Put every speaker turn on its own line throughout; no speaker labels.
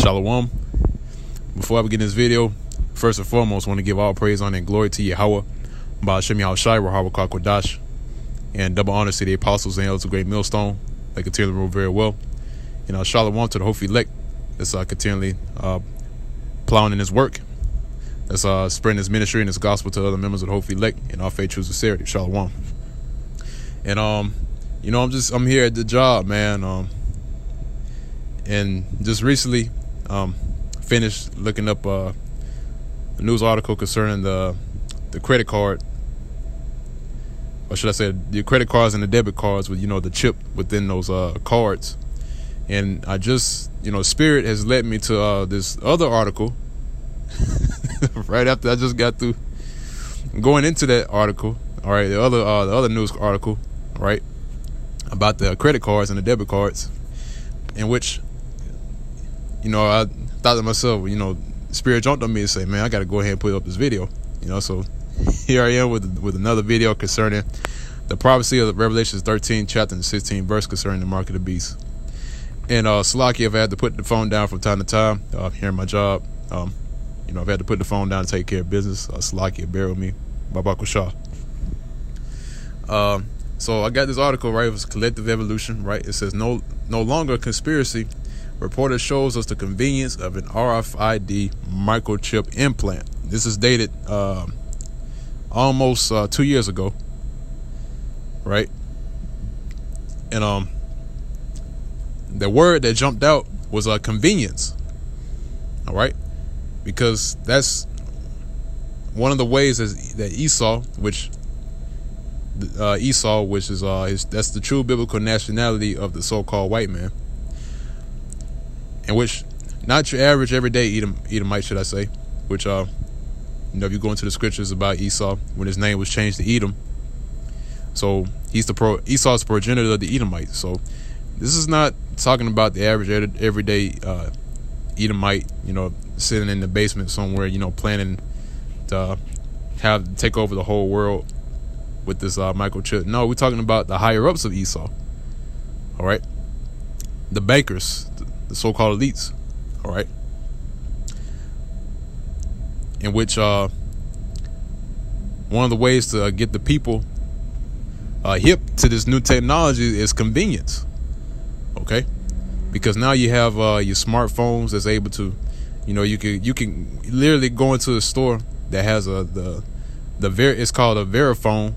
Shalom. Before I begin this video, first and foremost, I want to give all praise, honor, and glory to Yahweh, Ba'ashem Yahushai, Rahawah Kodash, and double honors to the apostles and elders of Great Millstone. They continue to rule very well. And Shalom to the hopefully elect that's continually plowing in his work, that's spreading his ministry and his gospel to other members of the hopefully elect in our faith, true sincerity. Shalom. And I'm here at the job, man. And just recently finished looking up a news article concerning the credit card, or should I say the credit cards and the debit cards with the chip within those cards. And I just Spirit has led me to this other article right after I just got through going into that article. All right, the other news article, right, about the credit cards and the debit cards, in which I thought to myself, Spirit jumped on me and said, man, I got to go ahead and put up this video. So here I am with another video concerning the prophecy of the Revelations 13 chapter and 16 verse concerning the mark of the beast. And Salaki, I've had to put the phone down from time to time here in my job. I've had to put the phone down to take care of business. Salaki, bear with me. Babakusha. So I got this article, right? It was collective evolution, right? It says no longer a conspiracy. Reporter shows us the convenience of an RFID microchip implant. This is dated almost 2 years ago, right? And the word that jumped out was convenience. All right, because that's one of the ways that Esau, which is that's the true biblical nationality of the so-called white man, in which not your average everyday Edomite, should I say, which if you go into the scriptures about Esau, when his name was changed to Edom, so Esau's progenitor of the Edomites. So this is not talking about the average everyday Edomite, sitting in the basement somewhere, planning to take over the whole world with this microchip. No, we're talking about the higher ups of Esau. All right, the bankers, the so-called elites. All right, in which one of the ways to get the people hip to this new technology is convenience. Okay, because now you have your smartphones that's able to, you can literally go into a store that has it's called a Verifone.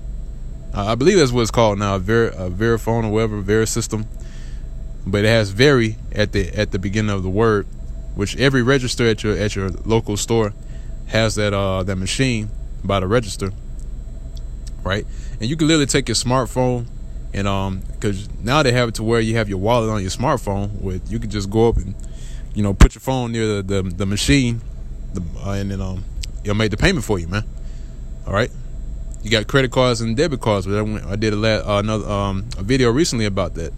I believe that's what it's called now, a Verifone or whatever, Verisystem. But it has Veri at the beginning of the word, which every register at your local store has that machine by the register, right? And you can literally take your smartphone and because now they have it to where you have your wallet on your smartphone, with you can just go up and put your phone near the machine, and then it'll make the payment for you, man. All right. You got credit cards and debit cards. I did a video recently about that,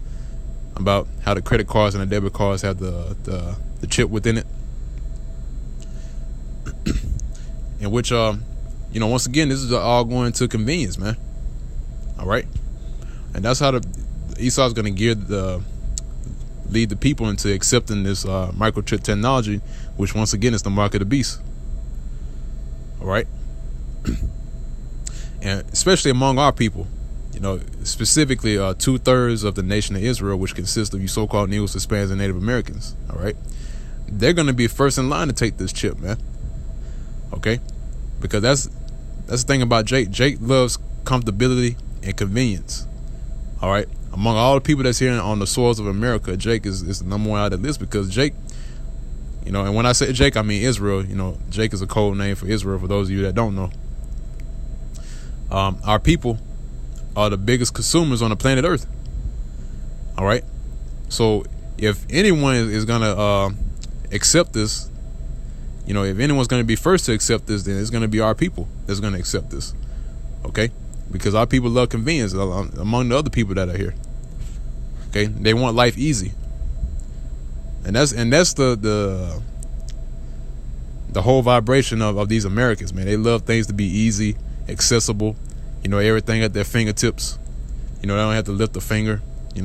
about how the credit cards and the debit cards have the chip within it, in which once again, this is all going to convenience, man. All right, and that's how Esau's going to lead the people into accepting this microchip technology, which once again is the mark of the beast. All right. And especially among our people, specifically 2/3 of the nation of Israel, which consists of you so-called Negroes, Hispanics, and Native Americans. All right, they're going to be first in line to take this chip, man. Okay, because that's the thing about Jake. Jake loves comfortability and convenience. All right, among all the people that's here on the soils of America, Jake is the number one out of the list, because Jake, and when I say Jake, I mean Israel. Jake is a code name for Israel, for those of you that don't know. Our people are the biggest consumers on the planet Earth. All right, so if anyone is gonna accept this, if anyone's gonna be first to accept this, then it's gonna be our people that's gonna accept this. Okay, because our people love convenience among the other people that are here. Okay, they want life easy, and that's the whole vibration of these Americans, man. They love things to be easy, accessible, everything at their fingertips. They don't have to lift a finger. I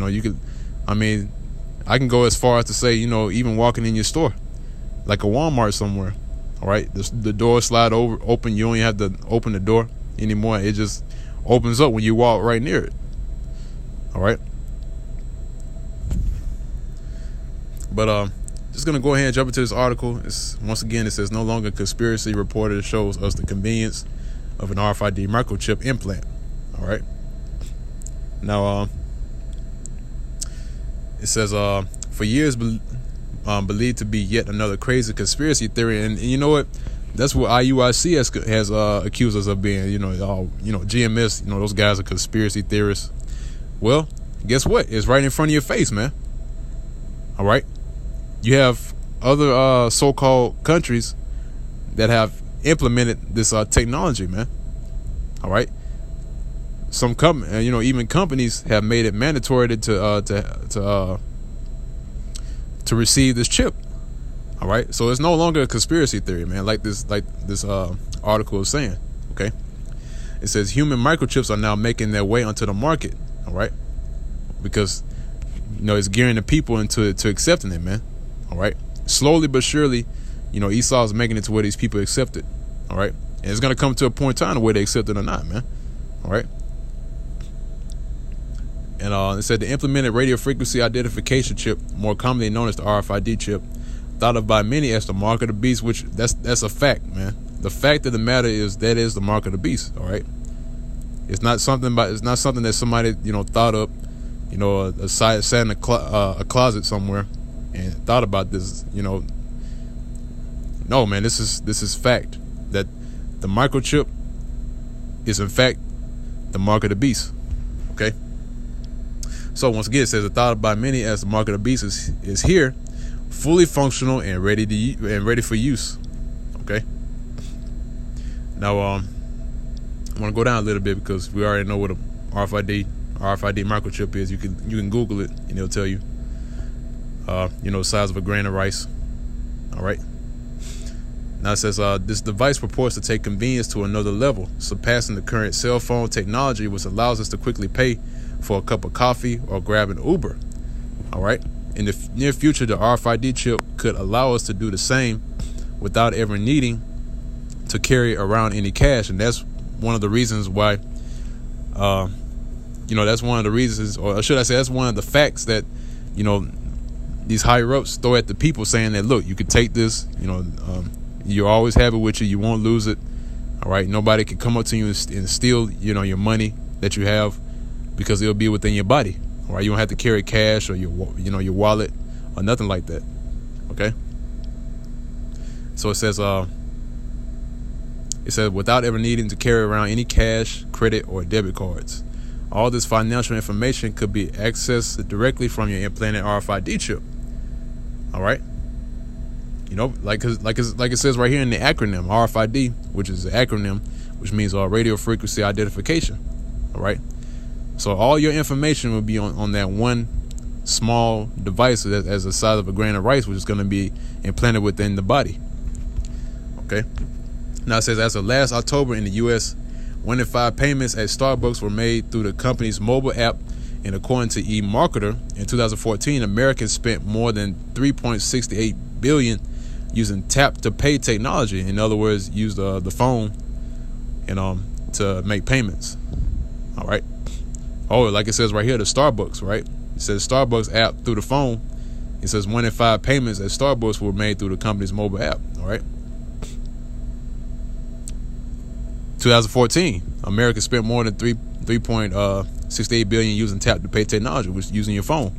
can go as far as to say, even walking in your store, like a Walmart somewhere. All right, the door slide open. You don't even have to open the door anymore. It just opens up when you walk right near it. All right. But just gonna go ahead and jump into this article. Once again, it says no longer conspiracy reporter shows us the convenience of an RFID microchip implant. All right. Now, it says for years believed to be yet another crazy conspiracy theory, and you know what? That's what IUIC has accused us of being. GMS. Those guys are conspiracy theorists. Well, guess what? It's right in front of your face, man. All right. You have other so-called countries that have implemented this technology, man. All right. Some even companies have made it mandatory to receive this chip. All right. So it's no longer a conspiracy theory, man. Like this article is saying. Okay. It says human microchips are now making their way onto the market. All right. Because it's gearing the people into accepting it, man. All right. Slowly but surely, Esau is making it to where these people accept it. All right. And it's going to come to a point in time where they accept it or not, man. All right. And it said the implemented radio frequency identification chip, more commonly known as the RFID chip, thought of by many as the mark of the beast, which that's a fact, man. The fact of the matter is that is the mark of the beast. All right. It's not something that somebody thought up, sat in a closet somewhere and thought about this. No, man. This is fact that the microchip is in fact the mark of the beast. Okay. So once again, it says the thought by many as the mark of the beast is here, fully functional and ready for use. Okay. Now I want to go down a little bit because we already know what a RFID microchip is. You can Google it and it'll tell you. The size of a grain of rice. All right. Now it says this device purports to take convenience to another level, surpassing the current cell phone technology, which allows us to quickly pay for a cup of coffee or grab an Uber. All right. In the near future, the RFID chip could allow us to do the same without ever needing to carry around any cash, and that's one of the reasons why. That's one of the reasons, or should I say, that's one of the facts that these higher ups throw at the people, saying that look, you could take this, you always have it with you, you won't lose it. All right. Nobody can come up to you and steal your money that you have, because it'll be within your body. All right, you don't have to carry cash or your wallet or nothing like that. Okay. So it says without ever needing to carry around any cash, credit, or debit cards. All this financial information could be accessed directly from your implanted RFID chip. All right. Like it says right here in the acronym RFID, which is the acronym, which means radio frequency identification. All right. So all your information will be on that one small device as the size of a grain of rice, which is going to be implanted within the body. Okay. Now it says as of last October in the U.S., 1 in 5 payments at Starbucks were made through the company's mobile app. And according to eMarketer, in 2014, Americans spent more than $3.68 billion using tap-to-pay technology. In other words, use the phone to make payments. All right. Oh, like it says right here, the Starbucks, right? It says Starbucks app through the phone. It says 1 in 5 payments at Starbucks were made through the company's mobile app. All right. 2014, America spent more than $3.68 billion using tap-to-pay technology, which is using your phone.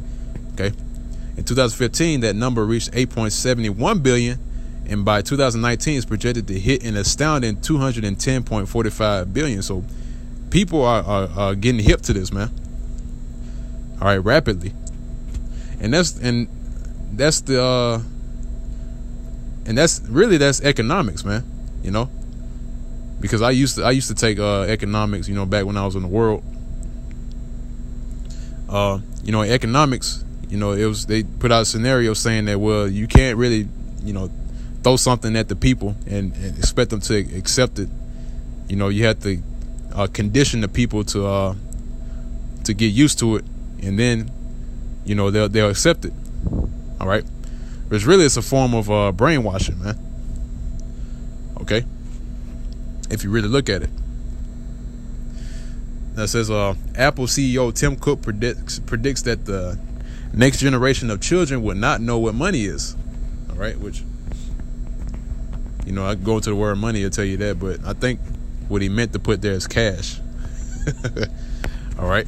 Okay. In 2015, that number reached $8.71 billion, and by 2019, it's projected to hit an astounding $210.45 billion. So people are getting hip to this, man. All right, rapidly, and that's economics, man. Because I used to take economics, back when I was in the world. Economics, they put out a scenario saying that, well, you can't really, throw something at the people and expect them to accept it. You have to condition the people to get used to it, and then they'll accept it. All right. which really is a form of brainwashing, man. Okay, if you really look at it. That says Apple CEO Tim Cook predicts that the next generation of children will not know what money is. All right, which, you know, I go to the word money, I'll tell you that, but I think what he meant to put there is cash. All right.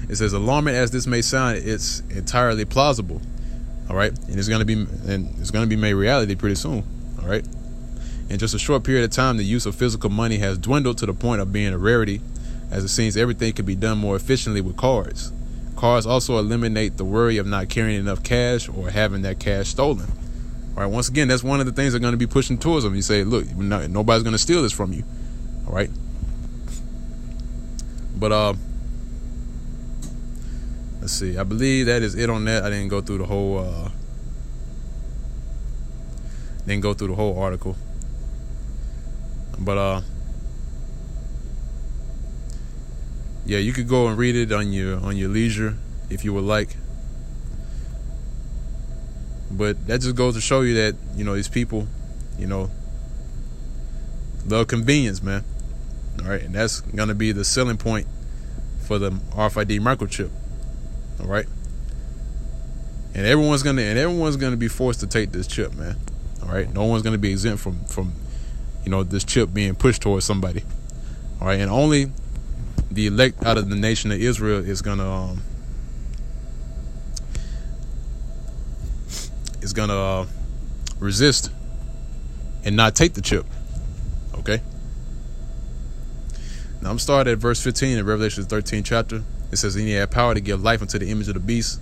It says, alarming as this may sound, it's entirely plausible. All right, and it's gonna be made reality pretty soon. All right. In just a short period of time, the use of physical money has dwindled to the point of being a rarity, as it seems everything can be done more efficiently with cards. Cards also eliminate the worry of not carrying enough cash or having that cash stolen. All right, once again, that's one of the things they're going to be pushing towards them. You say, look, nobody's going to steal this from you. All right. But let's see. I believe that is it on that. I didn't go through the whole article. But yeah, you could go and read it on your leisure if you would like. But that just goes to show you that, you know, these people, you know, love convenience, man. All right, and that's gonna be the selling point for the RFID microchip. All right, and everyone's gonna be forced to take this chip, man. All right, no one's gonna be exempt from you know, this chip being pushed towards somebody. All right, and only the elect out of the nation of Israel is gonna resist and not take the chip. Okay. Now I'm starting at verse 15 in Revelation 13 chapter. It says, and he had power to give life unto the image of the beast,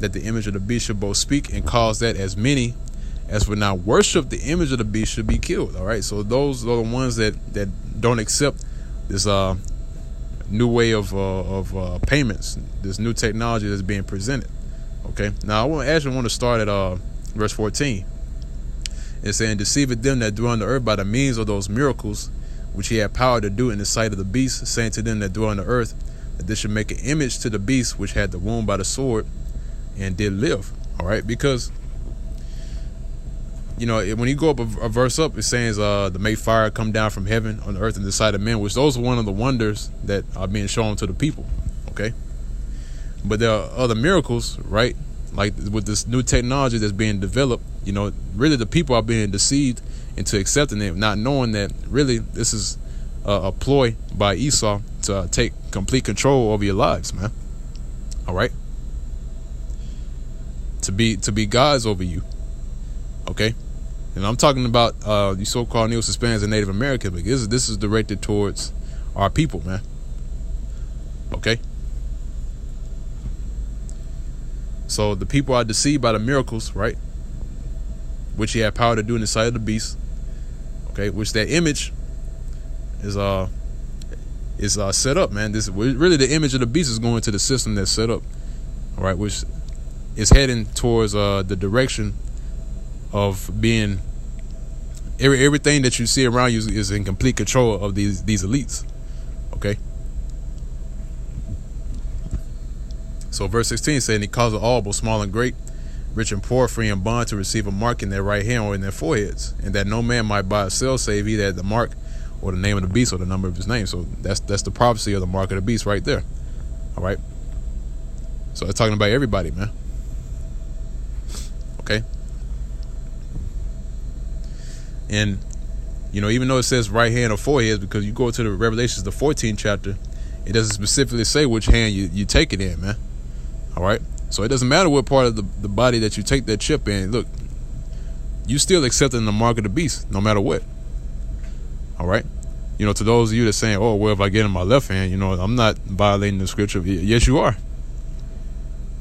that the image of the beast should both speak and cause that as many as would not worship the image of the beast should be killed. All right, so those are the ones that don't accept this new way of payments, this new technology that's being presented. Okay, now I actually want to start at verse 14. It's saying, deceiveth them that dwell on the earth by the means of those miracles which he had power to do in the sight of the beast, saying to them that dwell on the earth that they should make an image to the beast which had the wound by the sword and did live. All right, because, you know, when you go up a verse up, it says to make fire come down from heaven on the earth in the sight of men, which those are one of the wonders that are being shown to the people. Okay, but there are other miracles, right? Like with this new technology that's being developed, you know, really the people are being deceived into accepting it, not knowing that really this is a ploy by Esau to take complete control over your lives, man. All right, to be gods over you. Okay, and I'm talking about you so-called Neo-Hispanics and Native Americans, because this is directed towards our people, man. Okay, so the people are deceived by the miracles, right, which he had power to do in the sight of the beast. Okay, which that image is set up, man. This really the image of the beast is going to the system that's set up, all right, which is heading towards the direction of being everything that you see around you is in complete control of these elites. Okay, so verse 16 saying, he caused all, both small and great, rich and poor, free and bond, to receive a mark in their right hand or in their foreheads, and that no man might buy or sell save he that had the mark or the name of the beast or the number of his name. So that's the prophecy of the mark of the beast right there. All right, so it's talking about everybody, man. Okay, and you know, even though it says right hand or foreheads, because you go to the Revelations, the 14th chapter, it doesn't specifically say which hand you take it in, man. All right, so it doesn't matter what part of the body that you take that chip in. Look, you still accepting the mark of the beast no matter what. All right, you know, to those of you that's saying, oh, well, if I get in my left hand, you know, I'm not violating the scripture. Yes, you are.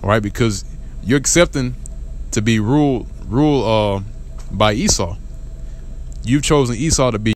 All right, because you're accepting to be ruled by Esau. You've chosen Esau to be